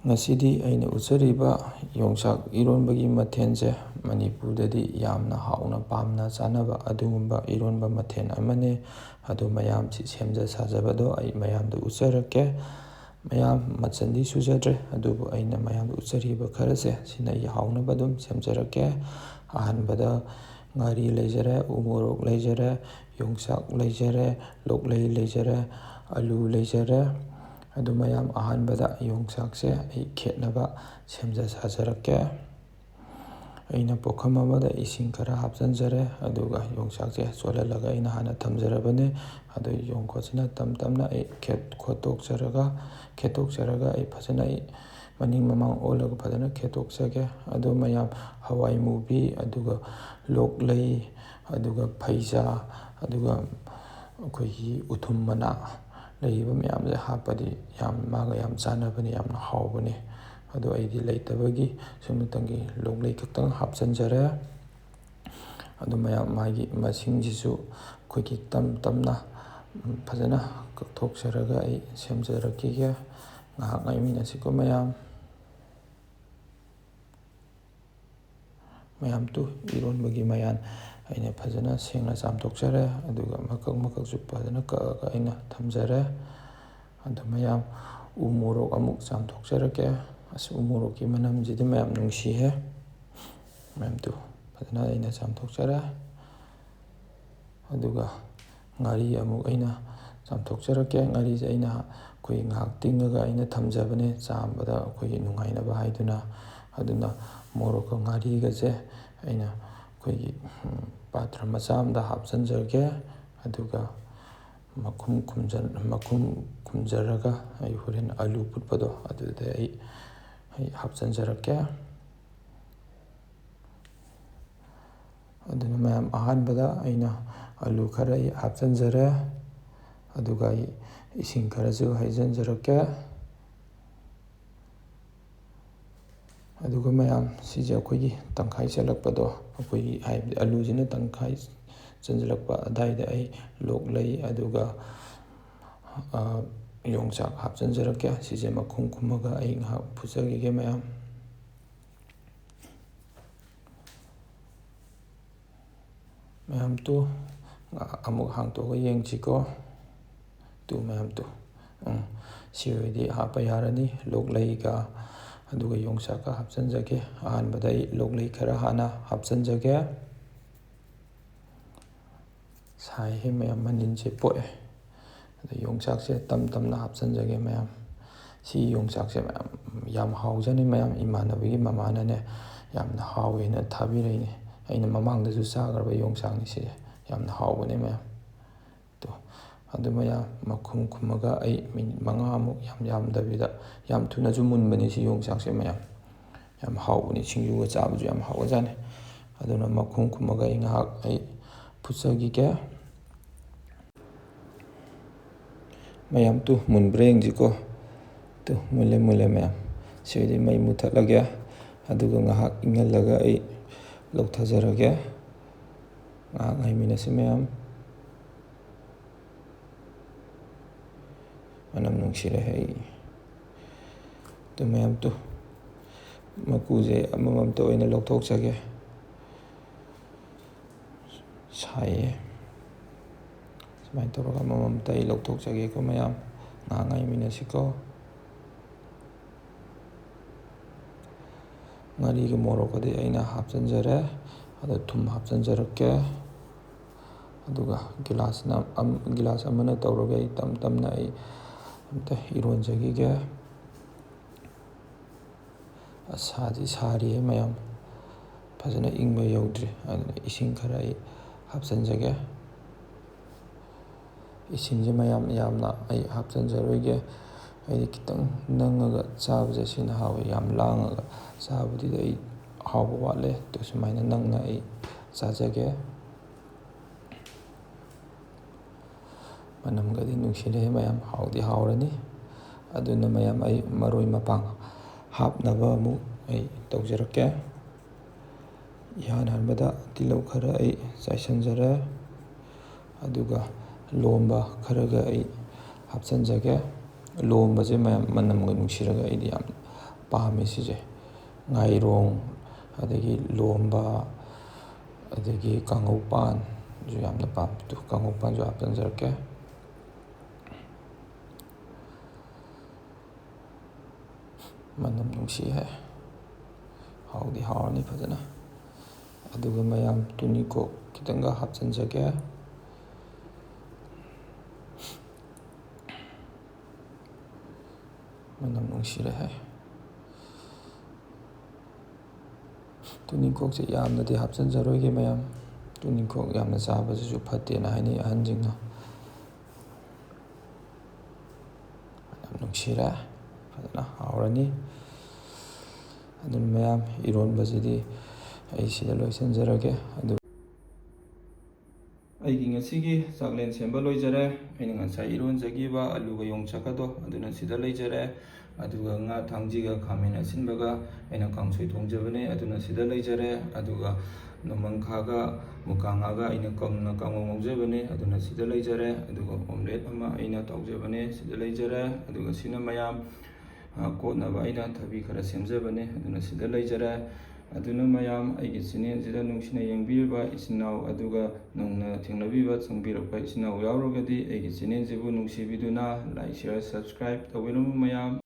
ꯉꯁꯤꯗꯤ ꯑꯩꯅ ꯎꯠꯆꯔꯤꯕ ꯌꯣꯡꯆꯥꯛ ꯏꯔꯣꯟꯕꯒꯤ ꯃꯊꯦꯜꯁꯦ ꯃꯅꯤꯄꯨꯔꯗꯗꯤ ꯌꯥꯝꯅ ꯍꯥꯎꯅ ꯄꯥꯝꯅ ꯆꯥꯅꯕ ꯑꯗꯨꯒꯨꯝꯕ ꯏꯔꯣꯟꯕ ꯃꯊꯦꯜ ꯑꯃꯅꯤ꯫ ꯑꯗꯨ ꯃꯌꯥꯝꯁꯤ ꯁꯦꯝꯖ ꯁꯥꯖꯕꯗꯣ ꯑꯩ ꯃꯌꯥꯝꯗ ꯎꯠꯆꯔꯛꯀꯦ꯫ ꯃꯌꯥꯝ ꯃꯆꯜꯗꯤ ꯁꯨꯖꯗ꯭ꯔꯦ, ꯑꯗꯨꯕꯨ ꯑꯩꯅ ꯃꯌꯥꯝꯗ ꯎꯠꯆꯔꯤꯕ ꯈꯔꯁꯦ ꯁꯤꯅ ꯑꯩ ꯍꯥꯎꯅꯕ ꯑꯗꯨꯝ ꯁꯦꯝꯖꯔꯛꯀꯦ꯫ ꯑꯍꯥꯟꯕꯗ ꯉꯥꯔꯤ ꯂꯩꯖꯔꯦ, ꯎꯃꯣꯔꯣꯛ ꯂꯩꯖꯔꯦ, ꯌꯣꯡꯆꯥꯛ ꯂꯩꯖꯔꯦ, ꯂꯣꯛꯂꯩ ꯂꯩꯖꯔꯦ, ꯑꯂꯨ ꯂꯩꯖꯔꯦ꯫ ꯑꯗꯨ ꯃꯌꯥꯝ ꯑꯍꯥꯟꯕꯗ ꯌꯣꯡꯆꯥꯛꯁꯦ ꯑꯩ ꯈꯦꯠꯅꯕ ꯁꯦꯝꯖ ꯁꯥꯖꯔꯛꯀꯦ꯫ ꯑꯩꯅ ꯄꯨꯈꯝ ꯑꯃꯗ ꯏꯁꯤꯡ ꯈꯔ ꯍꯥꯞꯆꯤꯟꯖꯔꯦ, ꯑꯗꯨꯒ ꯌꯣꯡꯆꯥꯛꯁꯦ ꯆꯣꯠꯍꯜꯂꯒ ꯑꯩꯅ ꯍꯥꯟꯅ ꯊꯝꯖꯔꯕꯅꯤ꯫ ꯑꯗꯨ ꯌꯣꯡꯀꯣꯠꯁꯤꯅ ꯇꯞ ꯇꯞꯅ ꯑꯩ ꯈꯦꯠꯇꯣꯛꯆꯔꯒ ꯑꯩ ꯐꯖꯅ ꯃꯅꯤꯡ ꯃꯃꯥꯡ ꯑꯣꯜꯂꯒ ꯐꯖꯅ ꯈꯦꯠꯇꯣꯛꯆꯒꯦ꯫ ꯑꯗꯨ ꯃꯌꯥꯝ ꯍꯋꯥꯏ ꯃꯨꯕꯤ, ꯑꯗꯨꯒ ꯂꯣꯛꯂꯩ, ꯑꯗꯨꯒ ꯐꯩꯖꯥ, ꯑꯗꯨꯒ ꯑꯩꯈꯣꯏꯒꯤ ꯎꯊꯨꯝ ꯃꯅꯥ ꯂꯩꯔꯤꯕ ꯃꯌꯥꯝꯁꯦ ꯍꯥꯞꯄꯗꯤ ꯃꯥꯒ ꯌꯥꯝ ꯆꯥꯟꯅꯕꯅꯤ, ꯌꯥꯝꯅ ꯍꯥꯎꯕꯅꯤ꯫ ꯑꯗꯨ ꯑꯩꯗꯤ ꯂꯩꯇꯕꯒꯤ ꯁꯨꯝꯅꯇꯪꯒꯤ ꯂꯣꯛꯂꯩ ꯈꯛꯇꯪ ꯍꯥꯞꯆꯤꯟꯖꯔꯦ꯫ ꯑꯗꯨ ꯃꯌꯥꯝ ꯃꯥꯒꯤ ꯃꯁꯤꯡꯁꯤꯁꯨ ꯑꯩꯈꯣꯏꯒꯤ ꯇꯞ ꯇꯞꯅ ꯐꯖꯅ ꯀꯛꯊꯣꯛꯆꯔꯒ ꯑꯩ ꯁꯦꯝꯖꯔꯛꯈꯤꯒꯦ꯫ ꯉꯥꯏꯍꯥꯛ ꯉꯥꯏꯃꯤꯟꯅꯁꯤꯀꯣ ꯃꯌꯥꯝ꯫ ꯏꯔꯣꯟꯕꯒꯤ ꯃꯌꯥꯟ ꯑꯩꯅ ꯐꯖꯅ ꯁꯦꯡꯅ ꯆꯥꯝꯊꯣꯛꯆꯔꯦ, ꯑꯗꯨꯒ ꯃꯀꯛ ꯃꯀꯛꯁꯨ ꯐꯖꯅ ꯀꯛꯑꯒ ꯑꯩꯅ ꯊꯝꯖꯔꯦ꯫ ꯑꯗꯨ ꯃꯌꯥꯝ ꯎ ꯃꯣꯔꯣꯛ ꯑꯃꯨꯛ ꯆꯥꯝꯊꯣꯛꯆꯔꯛꯀꯦ꯫ ꯎ ꯃꯣꯔꯣꯛꯀꯤ ꯃꯅꯝꯁꯤꯗꯤ ꯃꯌꯥꯝ ꯅꯨꯡꯁꯤꯍꯦ꯫ ꯐꯖꯅ ꯑꯩꯅ ꯆꯥꯝꯊꯣꯛꯆꯔꯦ꯫ ꯑꯗꯨꯒ ꯉꯥꯔꯤ ꯑꯃꯨꯛ ꯑꯩꯅ ꯆꯥꯝꯊꯣꯛꯆꯔꯛꯀꯦ꯫ ꯉꯥꯔꯤꯁꯦ ꯑꯩꯅ ꯑꯩꯈꯣꯏ ꯉꯥꯏꯍꯥꯛ ꯇꯤꯡꯉꯒ ꯑꯩꯅ ꯊꯝꯖꯕꯅꯦ, ꯆꯥꯝꯕꯗ ꯑꯩꯈꯣꯏꯒꯤ ꯅꯨꯡꯉꯥꯏꯅꯕ ꯍꯥꯏꯗꯨꯅ꯫ ꯑꯗꯨꯅ ꯃꯣꯔꯣꯛꯀ ꯉꯥꯔꯤꯒꯁꯦ ꯑꯩꯅ ꯑꯩꯈꯣꯏꯒꯤ ꯄꯥꯇ꯭ꯔ ꯃꯆꯥ ꯑꯃꯗ ꯍꯥꯞꯆꯤꯟꯖꯒꯦ꯫ ꯑꯗꯨꯒ ꯃꯈꯨꯝ ꯈꯨꯝꯖꯔꯒ ꯑꯩ ꯍꯣꯔꯦꯟ ꯑꯂꯨ ꯐꯨꯠꯄꯗꯣ ꯑꯗꯨꯗ ꯑꯩ ꯍꯥꯞꯆꯤꯟꯖꯔꯛꯀꯦ꯫ ꯑꯗꯨꯅ ꯃꯌꯥꯝ ꯑꯍꯥꯟꯕꯗ ꯑꯩꯅ ꯑꯂꯨ ꯈꯔ ꯍꯥꯞꯆꯤꯟꯖꯔꯦ, ꯑꯗꯨꯒ ꯑꯩ ꯏꯁꯤꯡ ꯈꯔꯁꯨ ꯍꯩꯖꯤꯟꯖꯔꯛꯀꯦ꯫ ꯑꯗꯨꯒ ꯃꯌꯥꯝ ꯁꯤꯁꯦ ꯑꯩꯈꯣꯏꯒꯤ ꯇꯪꯈꯥꯏ ꯆꯜꯂꯛꯄꯗꯣ, ꯑꯩꯈꯣꯏꯒꯤ ꯍꯥꯏꯕꯗꯤ ꯑꯂꯨꯁꯤꯅ ꯇꯪꯈꯥꯏ ꯆꯟꯁꯤꯜꯂꯛꯄ ꯑꯗꯨꯋꯥꯏꯗ ꯑꯩ ꯂꯣꯛꯂꯩ, ꯑꯗꯨꯒ ꯌꯣꯡꯆꯥꯛ ꯍꯥꯞꯆꯤꯟꯖꯔꯛꯀꯦ꯫ ꯁꯤꯁꯦ ꯃꯈꯨꯝ ꯈꯨꯝꯃꯒ ꯑꯩ ꯉꯥꯏꯍꯥꯛ ꯐꯨꯠꯆꯈꯤꯒꯦ ꯃꯌꯥꯝ꯫ ꯑꯃꯨꯛ ꯍꯥꯡꯇꯣꯛꯑꯒ ꯌꯦꯡꯁꯤꯀꯣ꯫ ꯁꯤ ꯑꯣꯏꯔꯗꯤ ꯍꯥꯞꯄ ꯌꯥꯔꯅꯤ꯫ ꯂꯣꯛꯂꯩꯒ ꯑꯗꯨꯒ ꯌꯣꯡꯆꯥꯛꯀ ꯍꯥꯞꯆꯤꯟꯖꯒꯦ꯫ ꯑꯍꯥꯟꯕꯗ ꯑꯩ ꯂꯣꯛꯂꯩ ꯈꯔ ꯍꯥꯟꯅ ꯍꯥꯞꯆꯤꯟꯖꯒꯦ꯫ ꯁꯥꯏꯍꯦ ꯃꯌꯥꯝ, ꯃꯅꯤꯟꯁꯦ ꯄꯣꯛꯑꯦ꯫ ꯑꯗ ꯌꯣꯡꯆꯥꯛꯁꯦ ꯇꯞ ꯇꯞꯅ ꯍꯥꯞꯆꯤꯟꯖꯒꯦ ꯃꯌꯥꯝ꯫ ꯁꯤ ꯌꯣꯡꯆꯥꯛꯁꯦ ꯃꯌꯥꯝ ꯌꯥꯝ ꯍꯥꯎꯖꯅꯤ ꯃꯌꯥꯝ꯫ ꯏꯃꯥꯟꯅꯕꯒꯤ ꯃꯃꯥꯅꯅꯦ ꯌꯥꯝꯅ ꯍꯥꯎꯋꯦꯅ ꯊꯥꯕꯤꯔꯛꯏꯅꯦ꯫ ꯑꯩꯅ ꯃꯃꯥꯡꯗꯁꯨ ꯆꯥꯈ꯭ꯔꯕ ꯌꯣꯡꯆꯥꯛꯅꯤ ꯁꯤꯁꯦ, ꯌꯥꯝꯅ ꯍꯥꯎꯕꯅꯦ ꯃꯌꯥꯝ꯫ ꯑꯗꯨ ꯃꯌꯥꯝ ꯃꯈꯨꯝ ꯈꯨꯝꯃꯒ ꯑꯩ ꯃꯤꯅꯤꯠ 5ꯃꯨꯛ ꯌꯥꯝꯗꯕꯤꯗ, ꯌꯥꯝ ꯊꯨꯅꯁꯨ ꯃꯨꯟꯕꯅꯤ ꯁꯤ ꯌꯣꯡꯆꯥꯛꯁꯦ ꯃꯌꯥꯝ꯫ ꯌꯥꯝ ꯍꯥꯎꯕꯅꯤ, ꯁꯤꯡꯖꯨꯒ ꯆꯥꯕꯁꯨ ꯌꯥꯝ ꯍꯥꯎꯒꯖꯥꯠꯅꯤ꯫ ꯑꯗꯨꯅ ꯃꯈꯨꯝ ꯈꯨꯝꯃꯒ ꯑꯩ ꯉꯥꯏꯍꯥꯛ ꯐꯨꯠꯆꯈꯤꯒꯦ꯫ ꯃꯌꯥꯝ ꯃꯨꯟꯕ꯭ꯔꯥ ꯌꯦꯡꯁꯤꯀꯣ꯫ ꯃꯨꯜꯂꯦ ꯃꯌꯥꯝ꯫ ꯁꯤ ꯑꯣꯏꯔꯗꯤ ꯃꯩ ꯃꯨꯊꯠꯂꯒꯦ, ꯑꯗꯨꯒ ꯉꯥꯏꯍꯥꯛ ꯏꯪꯍꯜꯂꯒ ꯑꯩ ꯂꯧꯊꯖꯔꯒꯦ꯫ ꯉꯥꯏꯍꯥꯛ ꯉꯥꯏꯃꯤꯟꯅꯁꯤ ꯃꯌꯥꯝ꯫ ꯃꯅꯝ ꯅꯨꯡꯁꯤꯔꯦꯍꯦ꯫ ꯃꯌꯥꯝ ꯃꯀꯨꯁꯦ ꯑꯃꯃꯝꯇ ꯑꯣꯏꯅ ꯂꯧꯊꯣꯛꯆꯒꯦ꯫ ꯁꯥꯏꯌꯦ꯫ ꯁꯨꯃꯥꯏꯅ ꯇꯧꯔꯒ ꯑꯃꯃꯝꯇ ꯑꯩ ꯂꯧꯊꯣꯛꯆꯒꯦꯀꯣ ꯃꯌꯥꯝ꯫ ꯉꯥꯏꯍꯥꯛ ꯉꯥꯏꯃꯤꯟꯅꯁꯤꯀꯣ꯫ ꯉꯥꯔꯤꯒ ꯃꯣꯔꯣꯛꯀꯗꯤ ꯑꯩꯅ ꯍꯥꯞꯆꯤꯟꯖꯔꯦ꯫ ꯑꯗ ꯊꯨꯝ ꯍꯥꯞꯆꯤꯟꯖꯔꯛꯀꯦ꯫ ꯑꯗꯨꯒ ꯒꯤꯂꯥꯁ ꯑꯃꯅ ꯇꯧꯔꯒ ꯑꯩ ꯇꯞ ꯇꯞꯅ ꯑꯩ ꯑꯝꯇ ꯏꯔꯣꯟꯖꯈꯤꯒꯦ꯫ ꯁꯥꯗꯤ ꯁꯥꯔꯤꯌꯦ ꯃꯌꯥꯝ, ꯐꯖꯅ ꯏꯪꯕ ꯌꯧꯗ꯭ꯔꯤ꯫ ꯑꯗꯨꯅ ꯏꯁꯤꯡ ꯈꯔ ꯑꯩ ꯍꯥꯞꯆꯤꯟꯖꯒꯦ꯫ ꯏꯁꯤꯡꯁꯦ ꯃꯌꯥꯝ ꯌꯥꯝꯅ ꯑꯩ ꯍꯥꯞꯆꯤꯟꯖꯔꯣꯏꯒꯦ꯫ ꯑꯩꯗꯤ ꯈꯤꯇꯪ ꯅꯪꯉꯒ ꯆꯥꯕꯁꯦ ꯁꯤꯅ ꯍꯥꯎꯋꯤ꯫ ꯌꯥꯝ ꯂꯥꯡꯉꯒ ꯆꯥꯕꯗꯨꯗꯤ ꯑꯩ ꯍꯥꯎꯕ ꯋꯥꯠꯂꯦ꯫ ꯁꯨꯃꯥꯏꯅ ꯅꯪꯅ ꯑꯩ ꯆꯥꯖꯒꯦ꯫ ꯃꯅꯝꯒꯗꯤ ꯅꯨꯡꯁꯤꯔꯦ ꯃꯌꯥꯝ, ꯍꯥꯎꯗꯤ ꯍꯥꯎꯔꯅꯤ꯫ ꯑꯗꯨꯅ ꯃꯌꯥꯝ ꯑꯩ ꯃꯔꯣꯏ ꯃꯄꯥꯡ ꯍꯥꯞꯅꯕ ꯑꯃꯨꯛ ꯑꯩ ꯇꯧꯖꯔꯛꯀꯦ꯫ ꯏꯍꯥꯟ ꯍꯥꯟꯕꯗ ꯇꯤꯜꯍꯧ ꯈꯔ ꯑꯩ ꯆꯥꯏꯁꯤꯟꯖꯔꯦ꯫ ꯑꯗꯨꯒ ꯂꯣꯝꯕ ꯈꯔꯒ ꯑꯩ ꯍꯥꯞꯆꯤꯟꯖꯒꯦ꯫ ꯂꯣꯝꯕꯁꯦ ꯃꯌꯥꯝ ꯃꯅꯝꯒ ꯅꯨꯡꯁꯤꯔꯒ ꯑꯩꯗꯤ ꯌꯥꯝ ꯄꯥꯝꯃꯤ ꯁꯤꯁꯦ ꯉꯥꯏꯔꯣꯡ, ꯑꯗꯒꯤ ꯂꯣꯝꯕ, ꯑꯗꯒꯤ ꯀꯥꯡꯍꯧꯄꯥꯟꯁꯨ ꯌꯥꯝꯅ ꯄꯥꯝꯃꯤ꯫ ꯀꯥꯡꯍꯧꯄꯥꯟꯁꯨ ꯍꯥꯞꯆꯤꯟꯖꯔꯛꯀꯦ꯫ ꯃꯅꯝ ꯅꯨꯡꯁꯤꯍꯦ, ꯍꯥꯎꯗꯤ ꯍꯥꯎꯔꯅꯤ ꯐꯖꯅ꯫ ꯑꯗꯨꯒ ꯃꯌꯥꯝ ꯇꯨꯅꯤꯡꯈꯣꯛ ꯈꯤꯇꯪꯒ ꯍꯥꯞꯆꯤꯟꯖꯒꯦ꯫ ꯃꯅꯝ ꯅꯨꯡꯁꯤꯔꯦꯍꯦ꯫ ꯇꯨꯅꯤꯡꯈꯣꯛꯁꯦ ꯌꯥꯝꯅꯗꯤ ꯍꯥꯞꯆꯤꯟꯖꯔꯣꯏꯒꯦ ꯃꯌꯥꯝ, ꯇꯨꯅꯤꯡꯈꯣꯛ ꯌꯥꯝꯅ ꯆꯥꯕꯁꯤꯁꯨ ꯐꯠꯇꯦꯅ ꯍꯥꯏꯅꯩ ꯑꯍꯟꯁꯤꯡꯅ꯫ ꯃꯅꯝ ꯅꯨꯡꯁꯤꯔꯦ, ꯐꯖꯅ ꯍꯥꯎꯔꯅꯤ꯫ ꯑꯗꯨꯅ ꯃꯌꯥꯝ ꯏꯔꯣꯟꯕꯁꯤꯗꯤ ꯑꯩ ꯁꯤꯗ ꯂꯣꯏꯁꯤꯟꯖꯔꯒꯦ꯫ ꯑꯩꯒꯤ ꯉꯁꯤꯒꯤ ꯆꯥꯛꯂꯦꯟ ꯁꯦꯝꯕ ꯂꯣꯏꯖꯔꯦ꯫ ꯑꯩꯅ ꯉꯁꯥꯏ ꯏꯔꯣꯟꯖꯈꯤꯕ ꯑꯂꯨꯒ ꯌꯣꯡꯆꯥꯛꯀꯗꯣ ꯑꯗꯨꯅ ꯁꯤꯗ ꯂꯩꯖꯔꯦ꯫ ꯑꯗꯨꯒ ꯉꯥ ꯊꯥꯡꯖꯤꯒ ꯈꯥꯃꯦꯟ ꯑꯁꯤꯟꯕꯒ ꯑꯩꯅ ꯀꯥꯡꯁꯣꯏ ꯊꯣꯡꯖꯕꯅꯦ, ꯑꯗꯨꯅ ꯁꯤꯗ ꯂꯩꯖꯔꯦ꯫ ꯑꯗꯨꯒ ꯅꯣꯡꯃꯪꯈꯥꯒ ꯃꯨꯀꯥ ꯉꯥꯒ ꯑꯩꯅ ꯀꯥꯡꯉꯧ ꯉꯧꯖꯕꯅꯦ, ꯑꯗꯨꯅ ꯁꯤꯗ ꯂꯩꯖꯔꯦ꯫ ꯑꯗꯨꯒ ꯑꯣꯝꯂꯦꯠ ꯑꯃ ꯑꯩꯅ ꯇꯧꯖꯕꯅꯦ, ꯁꯤꯗ ꯂꯩꯖꯔꯦ꯫ ꯑꯗꯨꯒ ꯁꯤꯅ ꯃꯌꯥꯝ ꯀꯣꯠꯅꯕ ꯑꯩꯅ ꯊꯕꯤ ꯈꯔ ꯁꯦꯝꯖꯕꯅꯦ, ꯑꯗꯨꯅ ꯁꯤꯗ ꯂꯩꯖꯔꯦ꯫ ꯑꯗꯨꯅ ꯃꯌꯥꯝ ꯑꯩꯒꯤ ꯆꯦꯅꯦꯜꯁꯤꯗ ꯅꯨꯡꯁꯤꯅ ꯌꯦꯡꯕꯤꯔꯤꯕ ꯏꯆꯤꯟ ꯏꯅꯥꯎ, ꯑꯗꯨꯒ ꯅꯧꯅ ꯊꯦꯡꯅꯕꯤꯕ ꯆꯪꯕꯤꯔꯛꯄ ꯏꯆꯤꯟ ꯏꯅꯥꯎ ꯌꯥꯎꯔꯒꯗꯤ ꯑꯩꯒꯤ ꯆꯦꯅꯦꯜꯁꯤꯕꯨ ꯅꯨꯡꯁꯤꯕꯤꯗꯨꯅ ꯂꯥꯏꯛ, ꯁꯤꯌꯔ, ꯁꯕꯁꯀ꯭ꯔꯥꯏꯕ ꯇꯧꯕꯤꯔꯝꯃꯨ ꯃꯌꯥꯝ꯫